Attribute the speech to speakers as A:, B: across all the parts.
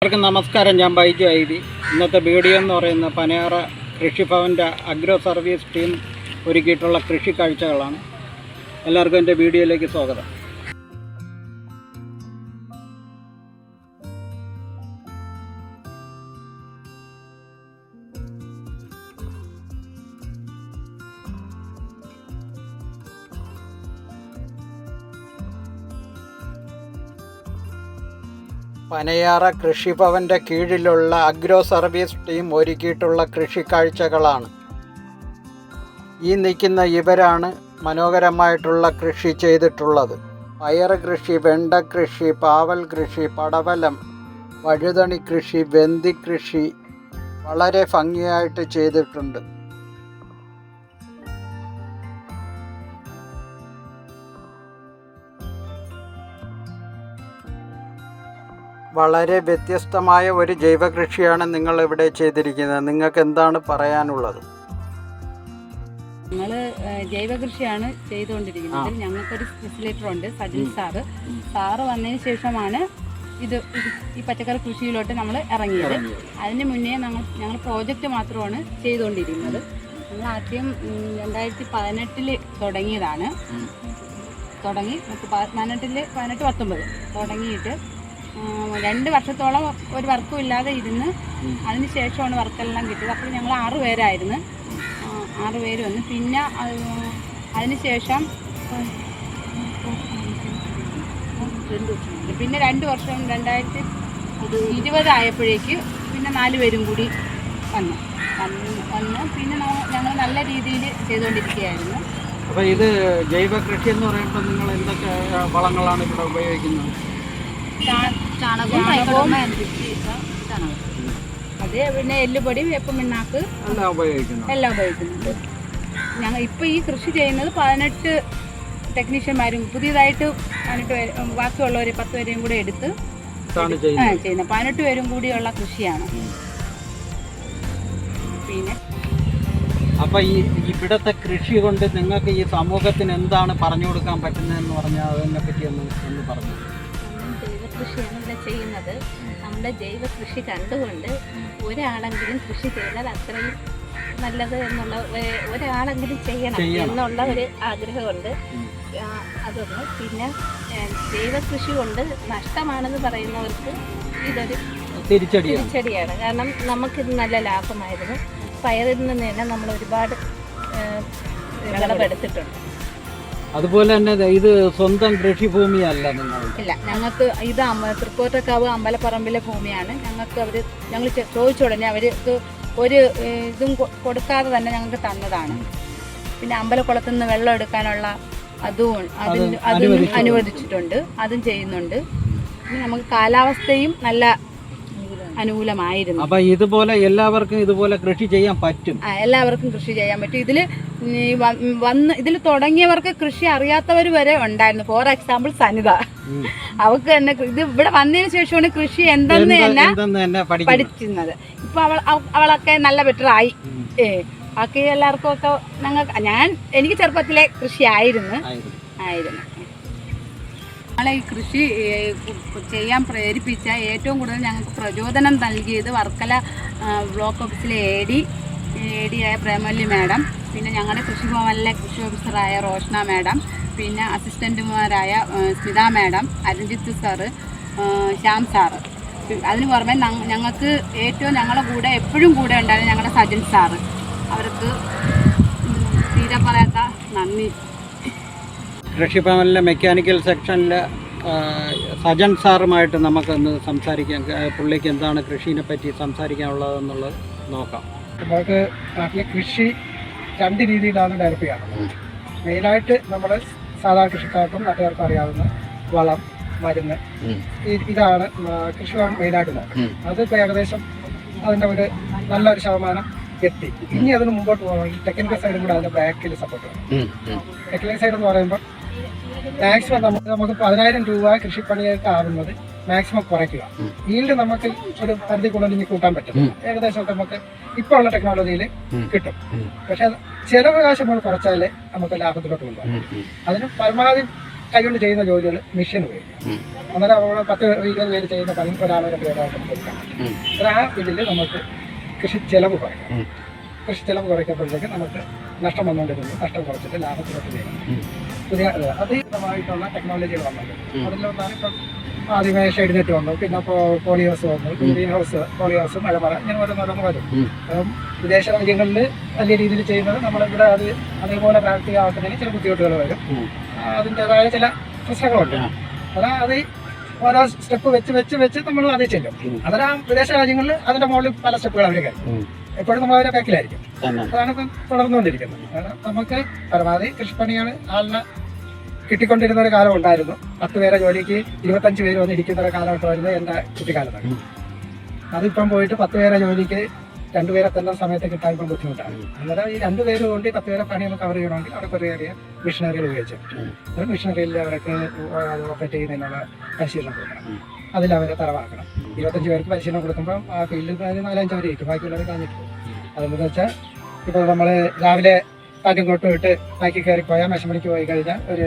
A: എല്ലാവർക്കും നമസ്കാരം. ഞാൻ ബൈജു ഐവി. ഇന്നത്തെ വീഡിയോ എന്ന് പറയുന്ന പനയാറ കൃഷിഭവൻ്റെ അഗ്രോ സർവീസ് ടീം ഒരുക്കിയിട്ടുള്ള കൃഷി കാഴ്ചകളാണ്. എല്ലാവർക്കും എൻ്റെ വീഡിയോയിലേക്ക് സ്വാഗതം. പനയാറ കൃഷിഭവൻ്റെ കീഴിലുള്ള അഗ്രോ സർവീസ് ടീം ഒരുക്കിയിട്ടുള്ള കൃഷി കാഴ്ചകളാണ്. ഈ നിൽക്കുന്ന ഇവരാണ് മനോഹരമായിട്ടുള്ള കൃഷി ചെയ്തിട്ടുള്ളത്. പയർ കൃഷി, വെണ്ട കൃഷി, പാവൽ കൃഷി, പടവലം, വഴുതണി കൃഷി, വെന്തി കൃഷി വളരെ ഭംഗിയായിട്ട് ചെയ്തിട്ടുണ്ട്. വളരെ വ്യത്യസ്തമായ ഒരു ജൈവ കൃഷിയാണ് നിങ്ങൾ ഇവിടെ ചെയ്തിരിക്കുന്നത്. നിങ്ങൾക്ക് എന്താണ് പറയാനുള്ളത്?
B: ഞങ്ങൾ ജൈവ കൃഷിയാണ് ചെയ്തുകൊണ്ടിരിക്കുന്നത്. ഞങ്ങൾക്കൊരു ഫെസിലിറ്റർ ഉണ്ട്, സജിൻ സാറ് വന്നതിന് ശേഷമാണ് ഈ പച്ചക്കറി കൃഷിയിലോട്ട് നമ്മൾ ഇറങ്ങിയത്. അതിന് മുന്നേ ഞങ്ങൾ പ്രോജക്റ്റ് മാത്രമാണ് ചെയ്തുകൊണ്ടിരിക്കുന്നത്. ഞങ്ങൾ ആദ്യം 2018 തുടങ്ങിയതാണ്. 18-19 തുടങ്ങിയിട്ട് 2 വർഷത്തോളം ഒരു വർക്കും ഇല്ലാതെ ഇരുന്ന് അതിന് ശേഷമാണ് വർക്കെല്ലാം കിട്ടിയത്. അപ്പോൾ ഞങ്ങൾ 6 പേരായിരുന്നു. 6 പേര് വന്ന് പിന്നെ അതിന് ശേഷം പിന്നെ 2 വർഷം 2020 ആയപ്പോഴേക്ക് പിന്നെ 4 പേരും കൂടി വന്ന് പിന്നെ ഞങ്ങൾ നല്ല രീതിയിൽ ചെയ്തുകൊണ്ടിരിക്കുകയായിരുന്നു.
A: അപ്പോൾ ഇത് ജൈവ കൃഷി എന്ന് പറയുമ്പോൾ നിങ്ങൾ എന്തൊക്കെ വളങ്ങളാണ് ഇവിടെ ഉപയോഗിക്കുന്നത്?
B: ചാണകവും അത് പിന്നെ എല്ലുപൊടി, വേപ്പ് പിണ്ണാക്ക് എല്ലാം ഉപയോഗിക്കുന്നുണ്ട്. ഞങ്ങൾ ഇപ്പോൾ ഈ കൃഷി ചെയ്യുന്നത് 18 ടെക്നീഷ്യന്മാരും പുതിയതായിട്ട് 18 ബാക്കിയുള്ളവർ 10 പേരെയും കൂടെ എടുത്ത് ചെയ്യുന്നത്. 18 പേരും കൂടിയുള്ള കൃഷിയാണ്. പിന്നെ
A: അപ്പോൾ ഈ ഇവിടുത്തെ കൃഷി കൊണ്ട് നിങ്ങൾക്ക് ഈ സമൂഹത്തിന് എന്താണ് പറഞ്ഞു കൊടുക്കാൻ പറ്റുന്നതെന്ന് പറഞ്ഞാൽ അതിനെ പറ്റി ഒന്ന് പറഞ്ഞു.
C: കൃഷിയാണ് ഇവിടെ ചെയ്യുന്നത്. നമ്മുടെ ജൈവ കൃഷി കണ്ടുകൊണ്ട് ഒരാളെങ്കിലും കൃഷി ചെയ്താൽ അത്രയും നല്ലത് എന്നുള്ള ഒരാളെങ്കിലും ചെയ്യണം എന്നുള്ള ഒരു ആഗ്രഹമുണ്ട്. അതൊന്ന്. പിന്നെ ജൈവ കൃഷി കൊണ്ട് നഷ്ടമാണെന്ന് പറയുന്നവർക്ക് ഇതൊരു തിരിച്ചടിയാണ്. കാരണം നമുക്കിത് നല്ല ലാഭമായിരുന്നു. പയറിൽ നിന്ന് തന്നെ നമ്മൾ ഒരുപാട് വിളവെടുത്തിട്ടുണ്ട്.
A: അതുപോലെ തന്നെ ഇത് സ്വന്തം കൃഷിഭൂമിയല്ല നിങ്ങൾ?
B: ഇല്ല, ഞങ്ങൾക്ക് ഇത് തൃക്കോട്ടക്കാവ് അമ്പലപ്പറമ്പിലെ ഭൂമിയാണ്. ഞങ്ങൾ ചോദിച്ച ഉടനെ അവർ ഒരു ഇതും കൊടുക്കാതെ തന്നെ ഞങ്ങൾക്ക് തന്നതാണ്. പിന്നെ അമ്പലക്കുളത്തു നിന്ന് വെള്ളം എടുക്കാനുള്ള അതും അനുവദിച്ചിട്ടുണ്ട്, അതും ചെയ്യുന്നുണ്ട്. പിന്നെ നമുക്ക് കാലാവസ്ഥയും നല്ല അനുകൂലമായിരുന്നു.
A: അപ്പൊ ഇതുപോലെ എല്ലാവർക്കും ഇതുപോലെ കൃഷി ചെയ്യാൻ പറ്റും?
B: എല്ലാവർക്കും കൃഷി ചെയ്യാൻ പറ്റും. ഇതിൽ തുടങ്ങിയവർക്ക് കൃഷി അറിയാത്തവർ വരെ ഉണ്ടായിരുന്നു. ഫോർ എക്സാമ്പിൾ സനിത, അവർക്ക് തന്നെ ഇത് ഇവിടെ വന്നതിന് ശേഷമാണ് കൃഷി എന്തെന്ന് തന്നെ പഠിച്ചിരുന്നത്. ഇപ്പൊ അവളൊക്കെ നല്ല ബെറ്റർ ആയി. ബാക്കി എല്ലാവർക്കും ഒക്കെ എനിക്ക് ചെറുപ്പത്തിലെ കൃഷി ആയിരുന്നു. ഞങ്ങളെ ഈ കൃഷി ചെയ്യാൻ പ്രേരിപ്പിച്ച ഏറ്റവും കൂടുതൽ ഞങ്ങൾക്ക് പ്രചോദനം നൽകിയത് വർക്കല ബ്ലോക്ക് ഓഫീസിലെ എ ഡി ആയ പ്രേമവല്ലി മാഡം, പിന്നെ ഞങ്ങളുടെ കൃഷിഭവനിലെ കൃഷി ഓഫീസറായ റോഷ്ന മാഡം, പിന്നെ അസിസ്റ്റൻറ്റുമാരായ Smitha madam, Aranjith sir, Shyam sir. അതിന് പുറമെ ഞങ്ങൾക്ക് ഏറ്റവും ഞങ്ങളുടെ കൂടെ എപ്പോഴും കൂടെ ഉണ്ടായിരുന്ന ഞങ്ങളുടെ സജിൻ സാറ്. അവർക്ക് തീരെ പറയാത്ത നന്ദി.
A: കൃഷിഭവനിലെ മെക്കാനിക്കൽ സെക്ഷനിൽ സജൻ സാറുമായിട്ട് നമുക്കൊന്ന് സംസാരിക്കാം. പുള്ളിക്ക് എന്താണ് കൃഷിനെ പറ്റി സംസാരിക്കാനുള്ളതെന്നുള്ളത് നോക്കാം.
D: നമുക്ക് നാട്ടിലെ കൃഷി 2 രീതിയിലാണ് ഡെവലപ്പ് ചെയ്യുന്നത്. മെയിനായിട്ട് നമ്മൾ സാധാരണ കൃഷിക്കാർക്കും നാട്ടുകാർക്കും അറിയാവുന്ന വളം, മരുന്ന്, ഇതാണ് കൃഷിഭവൻ മെയിനായിട്ട് നോക്കുന്നത്. അതിപ്പോൾ ഏകദേശം അതിൻ്റെ ഒരു നല്ലൊരു ശതമാനം എത്തി. ഇനി അതിന് മുമ്പോട്ട് പോകണമെങ്കിൽ ടെക്നിക്കൽ സൈഡും കൂടെ അതിൻ്റെ ബാക്കിൽ സപ്പോർട്ട് വേണം. ടെക്നിക്കൽ സൈഡ് എന്ന് പറയുമ്പോൾ മാക്സിമം നമുക്ക് 10,000 രൂപ കൃഷിപ്പണിയായിട്ട് ആവുന്നത് മാക്സിമം കുറയ്ക്കുക. ഈൽഡ് നമുക്ക് ഒരു പരിധി കൊണ്ടുവന്ന് കൂട്ടാൻ പറ്റും. ഏകദേശം നമുക്ക് ഇപ്പോൾ ഉള്ള ടെക്നോളജിയിൽ കിട്ടും. പക്ഷെ ചെലവ് കാശ് നമ്മൾ കുറച്ചാലേ നമുക്ക് ലാഭത്തിലോട്ട് കൊണ്ടുപോകാം. അതിന് പരമാവധി കൈകൊണ്ട് ചെയ്യുന്ന ജോലികൾ മെഷീൻ ഉപയോഗിക്കും. അന്നേരം അവിടെ 10-20 പേര് ചെയ്യുന്ന പണി ഒരാളൊരു പേരായിട്ട് കൊടുക്കാൻ പറ്റും. ആ ഇതിൽ നമുക്ക് കൃഷി ചെലവ് കുറയ്ക്കും. കൃഷി ചെലവ് കുറയ്ക്കുമ്പോഴത്തേക്ക് നമുക്ക് നഷ്ടം വന്നുകൊണ്ടിരുന്നു. നഷ്ടം കുറച്ചിട്ട് ലാഭത്തിലോട്ട് ചെയ്യണം. പുതിയ അതീതമായിട്ടുള്ള ടെക്നോളജികൾ വന്നത് അതിലൊന്നാണ് ഇപ്പം ആദ്യമേ ഷെയ്ഡ് നെറ്റ് വന്നു, പിന്നെ ഇപ്പോൾ പോളിഹൗസ് വന്നു, ഗ്രീൻ ഹൗസ്, പോളിഹൗസ്, മഴമറ, ഇങ്ങനെ ഓരോന്നോരോന്ന് വരും. അപ്പം വിദേശ രാജ്യങ്ങളിൽ വലിയ രീതിയിൽ ചെയ്യുന്നത് നമ്മളിവിടെ അത് അതേപോലെ പ്രാവർത്തികമാക്കുന്നതിന് ചില ബുദ്ധിമുട്ടുകൾ വരും. അതിൻ്റെതായ ചില പ്രശ്നങ്ങളുണ്ട്. അത് ഓരോ സ്റ്റെപ്പ് വെച്ച് നമ്മൾ അതേ ചെല്ലും. അതിന് വിദേശ രാജ്യങ്ങളിൽ അതിന്റെ മുകളിൽ പല സ്റ്റെപ്പുകൾ അവർ കഴിയും. എപ്പോഴും നമ്മൾ അവരെ ബാക്കിലായിരിക്കും. അതാണ് ഇപ്പം തുടർന്നുകൊണ്ടിരിക്കുന്നത്. കാരണം നമുക്ക് പരമാവധി കൃഷിപ്പണിയാണ് ആളിനെ കിട്ടിക്കൊണ്ടിരുന്ന ഒരു കാലം ഉണ്ടായിരുന്നു. 10 പേരെ ജോലിക്ക് 25 പേര് വന്ന് ഇരിക്കുന്ന ഒരു കാലഘട്ടമായിരുന്നു എൻ്റെ കുട്ടിക്കാലത്താണ്. അതിപ്പം പോയിട്ട് 10 പേരെ ജോലിക്ക് 2 പേരെ തന്നെ സമയത്ത് കിട്ടാൻ ഇപ്പം ബുദ്ധിമുട്ടാണ്. അന്നേരം ഈ 2 പേര് കൊണ്ട് 10 പേരെ പണി നമുക്ക് കവർ ചെയ്യണമെങ്കിൽ അവിടെ കുറേയേറിയ മെഷീനറികൾ ഉപയോഗിച്ചു. ഒരു മെഷീനറിയിൽ അവർക്ക് ഓപ്പറേറ്റ് ചെയ്യുന്നതിനുള്ള പരിശീലനം കൊടുക്കണം. അതിലവരെ തറവാക്കണം. 25 പേർക്ക് പരിശീലനം കൊടുക്കുമ്പോൾ ആ ഫീൽഡിൽ 4-5 അവർ ഇരിക്കും, ബാക്കിയുള്ളവർ കഴിഞ്ഞിട്ട് പോകും. അതെന്ന് വെച്ചാൽ ഇപ്പോൾ നമ്മൾ രാവിലെ കാറ്റും കൊട്ടും ഇട്ട് ബാക്കി കയറിപ്പോയാൽ മേശമണിക്ക് പോയി കഴിഞ്ഞാൽ ഒരു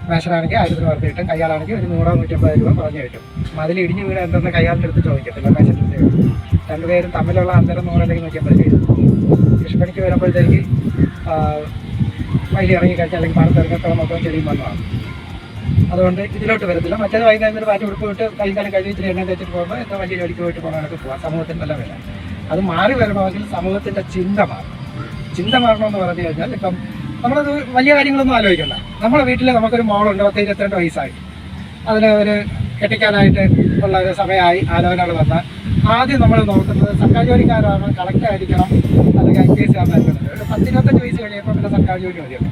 D: മേശനാണെങ്കിൽ 1000 രൂപ കിട്ടും, കയ്യാളാണെങ്കിൽ ഒരു 100-150 രൂപ കുറഞ്ഞു കിട്ടും. അതിൽ ഇടിഞ്ഞു വീട് എന്തെന്ന് കയ്യാളിൻ്റെ അടുത്ത് ചോദിക്കത്തില്ല, മേശൻ്റെ 2 പേരും തമ്മിലുള്ള അന്തരം 100 അല്ലെങ്കിൽ 150 രൂപ. കൃഷിപ്പണിക്ക് വരുമ്പോഴത്തേക്ക് വൈകി ഇറങ്ങി കഴിച്ചാൽ അല്ലെങ്കിൽ പാടത്ത് ഇറങ്ങത്തോളം മൊത്തം ചെടിയും വന്നതാണ്. അതുകൊണ്ട് ഇതിലോട്ട് വരത്തില്ല. മറ്റേത് വൈകുന്നേരം ഒരു പാറ്റ് ഉടുപ്പ് വിട്ട് കൈകാലം കഴിഞ്ഞ് ഇത്തിരി എണ്ണ തേച്ചിട്ട് പോകുമ്പോൾ എത്ര വലിയ ജോലിക്ക് പോയിട്ട് പോകണമെന്നൊക്കെ പോകാം. സമൂഹത്തിന് നല്ല വില. അത് മാറി വരണമെങ്കിൽ സമൂഹത്തിൻ്റെ ചിന്ത മാറും. ചിന്ത മാറണമെന്ന് പറഞ്ഞു കഴിഞ്ഞാൽ ഇപ്പം നമ്മളത് വലിയ കാര്യങ്ങളൊന്നും ആലോചിക്കണ്ട. നമ്മുടെ വീട്ടിൽ നമുക്കൊരു മോളുണ്ട്, 22 വയസ്സായി. അതിന് ഒരു കെട്ടിക്കാനായിട്ട് ഉള്ള ഒരു സമയമായി ആലോചനകൾ വന്നാൽ ആദ്യം നമ്മൾ നോക്കുന്നത് സർക്കാർ ജോലിക്കാരാണ്, കളക്ടറായിരിക്കണം, അല്ലെങ്കിൽ IPS ആയിരിക്കണം. ഒരു 10-25 വയസ്സ് കഴിയുമ്പോൾ പിന്നെ സർക്കാർ ജോലി മതിയെന്നു.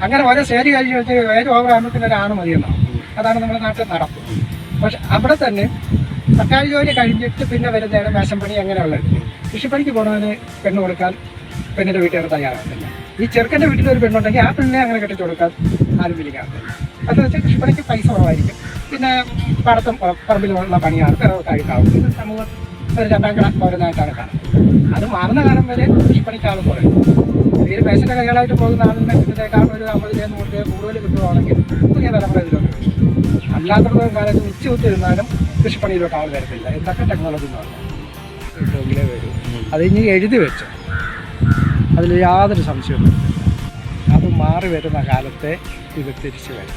D: അങ്ങനെ ഓരോ സ്റ്റേജ് കഴിഞ്ഞ് വെച്ച് ഏത് ഓവറാകുമ്പോൾ ഒരാണ് മതിയെന്നാണ്. അതാണ് നമ്മുടെ നാട്ടിൽ നടപ്പ്. പക്ഷെ അവിടെ തന്നെ സർക്കാർ ജോലി കഴിഞ്ഞിട്ട് പിന്നെ വരുന്നതാണ് മേശപ്പണി അങ്ങനെയുള്ളത്. കൃഷിപ്പണിക്ക് പോകുന്നതിന് പെണ്ണ് കൊടുക്കാൻ പെണ്ണിൻ്റെ വീട്ടുകാർ തയ്യാറാകുന്നില്ല. ഈ ചെറുക്കൻ്റെ വീട്ടിലൊരു പെണ്ണുണ്ടെങ്കിൽ ആ പെണ്ണിനെ അങ്ങനെ കെട്ടിച്ചു കൊടുക്കാൻ ആരും വിളിക്കാറില്ല. അതെന്ന് വെച്ചാൽ കൃഷിപ്പണിക്ക് പൈസ കുറവായിരിക്കും. പിന്നെ പാടത്തും പറമ്പിലുള്ള പണിയാണ് പിറവത്തായിട്ടാവും. ഇത് സമൂഹം ഒരു 2ാം ക്ലാസ് പൗരനായിട്ടാണ് കാണുന്നത്. അത് മാറുന്ന കാലം വരെ കൃഷിപ്പണിക്കാളും കുറയും. ഈ പേശൻ്റെ കൈകളായിട്ട് പോകുന്ന ആളിനെ കിട്ടുന്നതിനേക്കാൾ ഒരു 50-100 രൂപ കൂടുതൽ കിട്ടുവാണെങ്കിൽ പുതിയ തലമുറ ഇതിലോട്ട് വരും. അല്ലാത്തടത്തോളം കാലത്ത് ഉച്ചകുത്തിരുന്നാലും കൃഷിപ്പണിയിലോട്ട് ആൾ വരത്തില്ല. എന്തൊക്കെ ടെക്നോളജി എന്ന് പറഞ്ഞാൽ വരും. അത് ഇനി എഴുതി വെച്ചു, അതിൽ യാതൊരു സംശയവും. അത് മാറി വരുന്ന കാലത്തെ ഇത് തിരിച്ചു വരും.